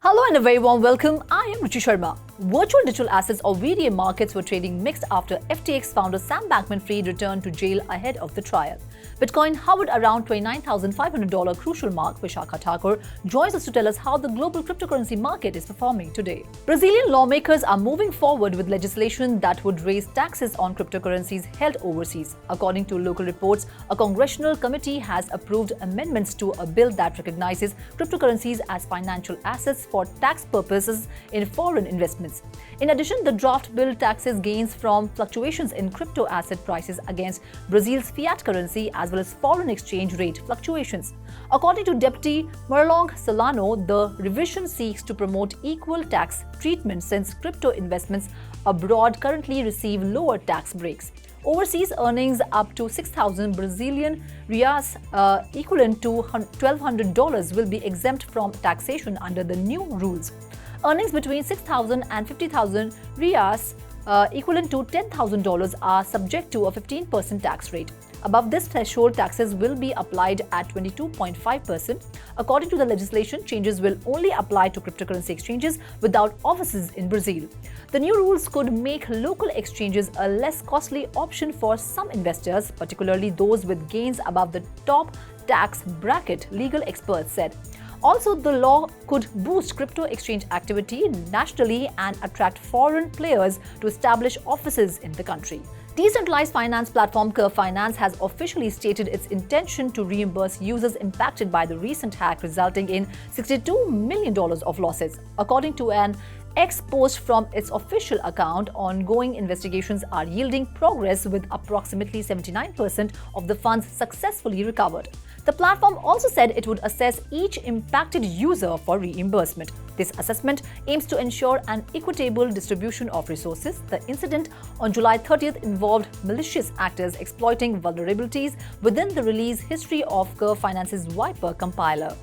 Hello and a very warm welcome. I am Ruchi Sharma. Virtual digital assets or VDA markets were trading mixed after FTX founder Sam Bankman-Fried returned to jail ahead of the trial. Bitcoin hovered around $29,500 crucial mark. Vishakha Thakur joins us to tell us how the global cryptocurrency market is performing today. Brazilian lawmakers are moving forward with legislation that would raise taxes on cryptocurrencies held overseas. According to local reports, a congressional committee has approved amendments to a bill that recognizes cryptocurrencies as financial assets for tax purposes in foreign investments. In addition, the draft bill taxes gains from fluctuations in crypto asset prices against Brazil's fiat currency as well as foreign exchange rate fluctuations. According to Deputy Merlong Solano, the revision seeks to promote equal tax treatment since crypto investments abroad currently receive lower tax breaks. Overseas earnings up to 6,000 Brazilian reais, equivalent to $1,200, will be exempt from taxation under the new rules. Earnings between 6,000 and 50,000 reais, equivalent to $10,000, are subject to a 15% tax rate. Above this threshold, taxes will be applied at 22.5%. According to the legislation, changes will only apply to cryptocurrency exchanges without offices in Brazil. The new rules could make local exchanges a less costly option for some investors, particularly those with gains above the top tax bracket, legal experts said. Also, the law could boost crypto exchange activity nationally and attract foreign players to establish offices in the country. Decentralized finance platform Curve Finance has officially stated its intention to reimburse users impacted by the recent hack, resulting in $62 million of losses. According to an X post from its official account, ongoing investigations are yielding progress with approximately 79% of the funds successfully recovered. The platform also said it would assess each impacted user for reimbursement. This assessment aims to ensure an equitable distribution of resources. The incident on July 30th involved malicious actors exploiting vulnerabilities within the release history of Curve Finance's Viper compiler.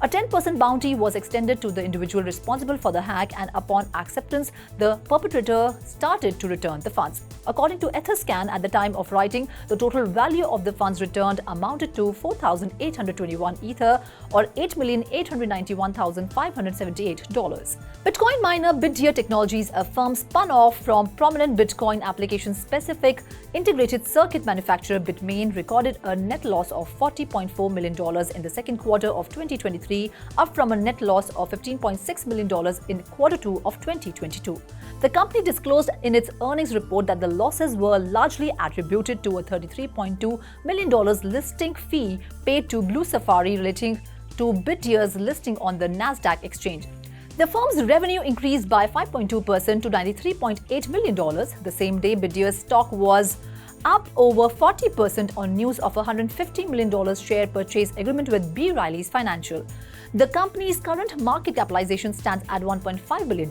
A 10% bounty was extended to the individual responsible for the hack, and upon acceptance, the perpetrator started to return the funds. According to Etherscan, at the time of writing, the total value of the funds returned amounted to 4,821 Ether or $8,891,578. Bitcoin miner Bitdeer Technologies, a firm spun off from prominent Bitcoin application-specific integrated circuit manufacturer Bitmain, recorded a net loss of $40.4 million in the second quarter of 2023, up from a net loss of $15.6 million in quarter 2 of 2022. The company disclosed in its earnings report that the losses were largely attributed to a $33.2 million listing fee paid to Blue Safari relating to Bitdeer's listing on the Nasdaq exchange. The firm's revenue increased by 5.2% to $93.8 million. The same day, Bitdeer's stock was up over 40% on news of a $150 million share purchase agreement with B. Riley's Financial. The company's current market capitalization stands at $1.5 billion.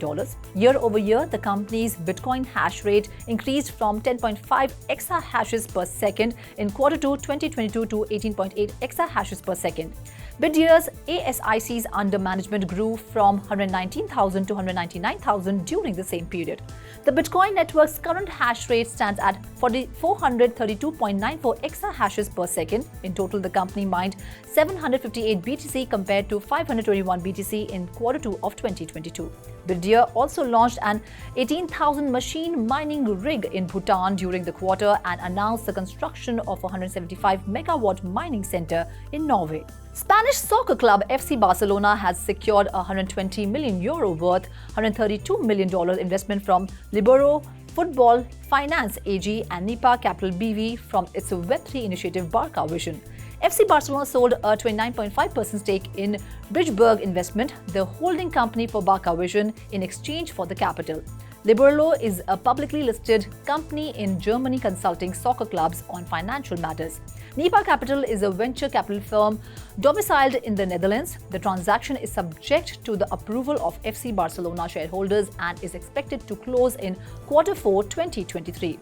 Year over year, the company's Bitcoin hash rate increased from 10.5 exahashes per second in quarter 2 2022 to 18.8 exahashes per second. Bitdeer's ASICs under management grew from 119,000 to 199,000 during the same period. The Bitcoin network's current hash rate stands at 432.94 exahashes per second. In total, the company mined 758 BTC compared to 521 BTC in quarter 2 of 2022. Bitdeer also launched an 18,000 machine mining rig in Bhutan during the quarter and announced the construction of a 175 megawatt mining center in Norway. Spanish soccer club FC Barcelona has secured a €120 million worth $132 million investment from Libero Football Finance AG and Nipa Capital BV from its Web3 initiative Barca Vision. FC Barcelona sold a 29.5% stake in Bridgeburg Investment, the holding company for Barca Vision, in exchange for the capital. Liberlo is a publicly listed company in Germany consulting soccer clubs on financial matters. Nipa Capital is a venture capital firm domiciled in the Netherlands. The transaction is subject to the approval of FC Barcelona shareholders and is expected to close in quarter 4 2023.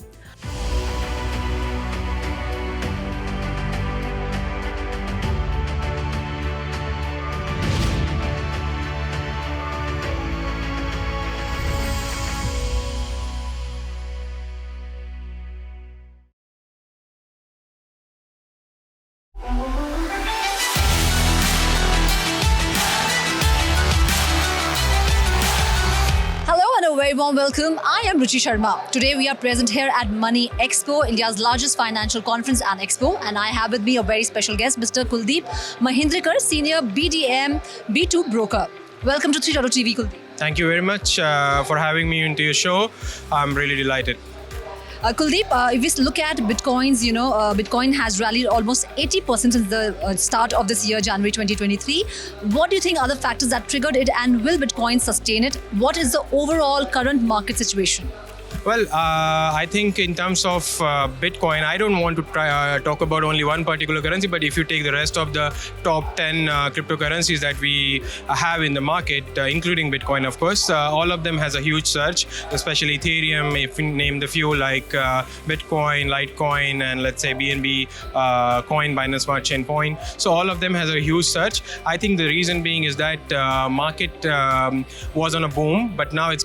very warm welcome. I am Ruchi Sharma. Today we are present here at Money Expo, India's largest financial conference and expo. And I have with me a very special guest, Mr. Kuldeep Mahindrakar, Senior BDM B2 Broker. Welcome to 3.0 TV, Kuldeep. Thank you very much for having me into your show. I'm really delighted. Kuldeep, if we look at Bitcoins, Bitcoin has rallied almost 80% since the start of this year, January 2023. What do you think are the factors that triggered it, and will Bitcoin sustain it? What is the overall current market situation? Well, I think in terms of Bitcoin, I don't want to talk about only one particular currency, but if you take the rest of the top 10 cryptocurrencies that we have in the market, including Bitcoin, of course, all of them has a huge surge, especially Ethereum, if you name the few like Bitcoin, Litecoin, and let's say BNB coin, Binance Smart Chain Point. So all of them has a huge surge. I think the reason being is that market was on a boom, but now it's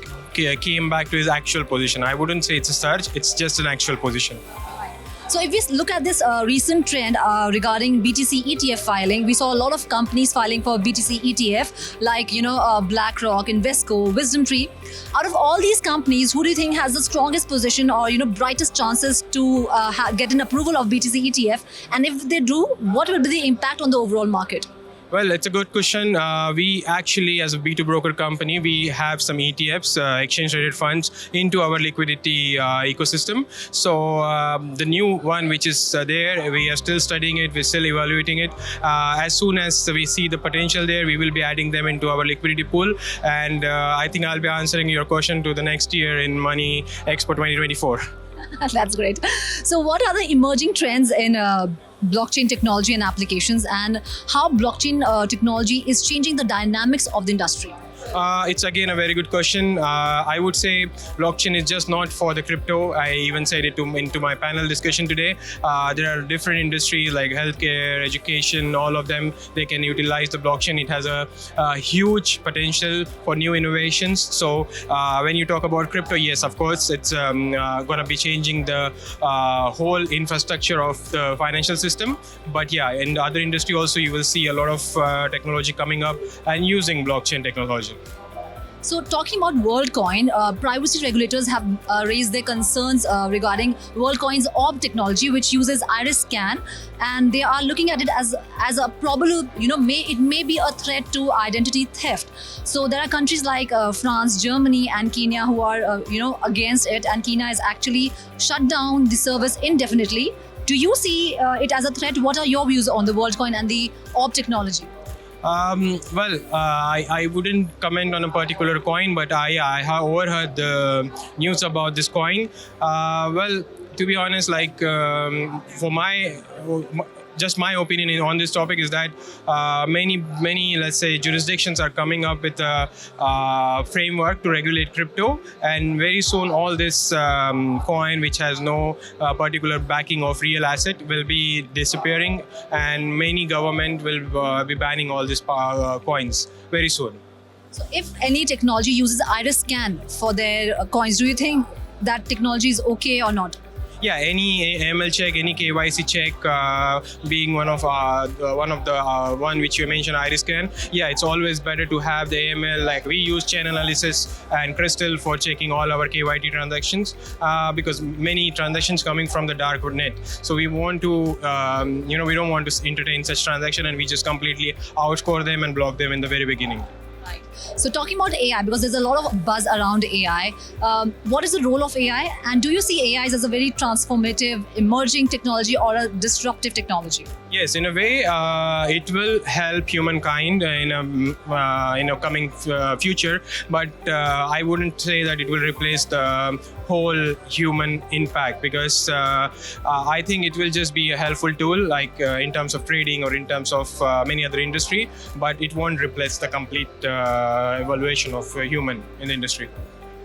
came back to its actual position. I wouldn't say it's a surge, it's just an actual position. So if we look at this recent trend regarding BTC ETF filing, we saw a lot of companies filing for BTC ETF like, BlackRock, Invesco, WisdomTree. Out of all these companies, who do you think has the strongest position or, brightest chances to get an approval of BTC ETF? And if they do, what will be the impact on the overall market? Well, it's a good question. We actually, as a B2 broker company, we have some ETFs, exchange-traded funds, into our liquidity ecosystem. So the new one, which is there, we are still studying it, we're still evaluating it. As soon as we see the potential there, we will be adding them into our liquidity pool. And I think I'll be answering your question to the next year in Money Expo 2024. That's great. So what are the emerging trends in blockchain technology and applications, and how blockchain technology is changing the dynamics of the industry? It's again a very good question. I would say blockchain is just not for the crypto. I even said it into my panel discussion today. There are different industries like healthcare, education, all of them, they can utilize the blockchain. It has a huge potential for new innovations. So when you talk about crypto, yes, of course, it's going to be changing the whole infrastructure of the financial system. But yeah, in the other industry also, you will see a lot of technology coming up and using blockchain technology. So talking about WorldCoin, privacy regulators have raised their concerns regarding WorldCoin's orb technology, which uses iris scan, and they are looking at it as a probable, it may be a threat to identity theft. So there are countries like France, Germany, and Kenya who are, against it, and Kenya has actually shut down the service indefinitely. Do you see it as a threat? What are your views on the WorldCoin and the orb technology? I wouldn't comment on a particular coin, but I have overheard the news about this coin. To be honest, for my opinion on this topic is that many, let's say, jurisdictions are coming up with a framework to regulate crypto, and very soon all this coin which has no particular backing of real asset will be disappearing, and many government will be banning all these coins very soon. So if any technology uses iris scan for their coins, do you think that technology is okay or not? Yeah, any AML check, any KYC check, being one of the one which you mentioned, iris scan. Yeah, it's always better to have the AML. Like we use chain analysis and Crystal for checking all our KYT transactions, because many transactions coming from the dark net. So we want to, we don't want to entertain such transaction, and we just completely outscore them and block them in the very beginning. Right. So talking about AI, because there's a lot of buzz around AI, what is the role of AI, and do you see AI as a very transformative, emerging technology or a disruptive technology? Yes, in a way, it will help humankind in a coming future, but I wouldn't say that it will replace the whole human impact, because I think it will just be a helpful tool, like in terms of trading or in terms of many other industry, but it won't replace the complete evaluation of human in the industry.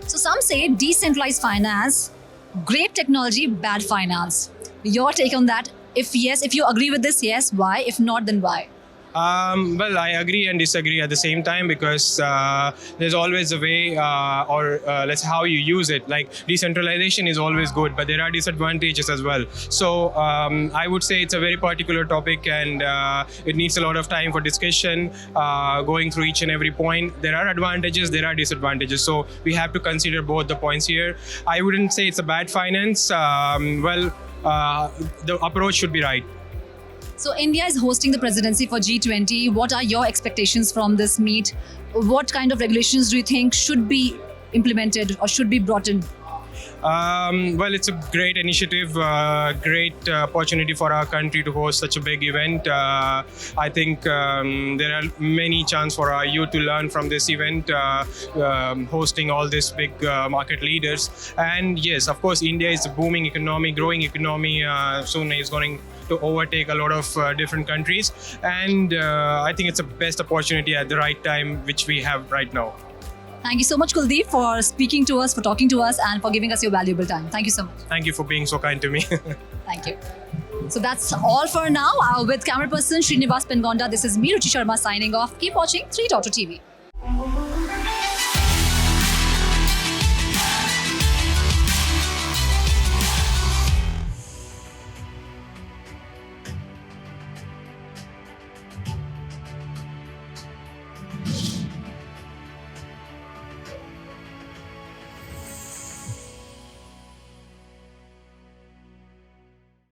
So some say decentralized finance, great technology, bad finance. Your take on that? If yes, if you agree with this, yes. Why? If not, then why? Well, I agree and disagree at the same time because there's always a way, let's say how you use it. Like decentralization is always good, but there are disadvantages as well. So I would say it's a very particular topic, and it needs a lot of time for discussion, going through each and every point. There are advantages, there are disadvantages. So we have to consider both the points here. I wouldn't say it's a bad finance. The approach should be right. So India is hosting the presidency for G20. What are your expectations from this meet? What kind of regulations do you think should be implemented or should be brought in? Well, it's a great initiative, great opportunity for our country to host such a big event. I think there are many chances for our youth to learn from this event, hosting all these big market leaders. And yes, of course, India is a booming economy, growing economy. Soon is going to overtake a lot of different countries. And I think it's the best opportunity at the right time, which we have right now. Thank you so much, Kuldeep, for speaking to us, for talking to us, and for giving us your valuable time. Thank you so much. Thank you for being so kind to me. Thank you. So that's all for now. With camera person Srinivas Pengonda, this is me, Ruchi Sharma, signing off. Keep watching 3.2 TV.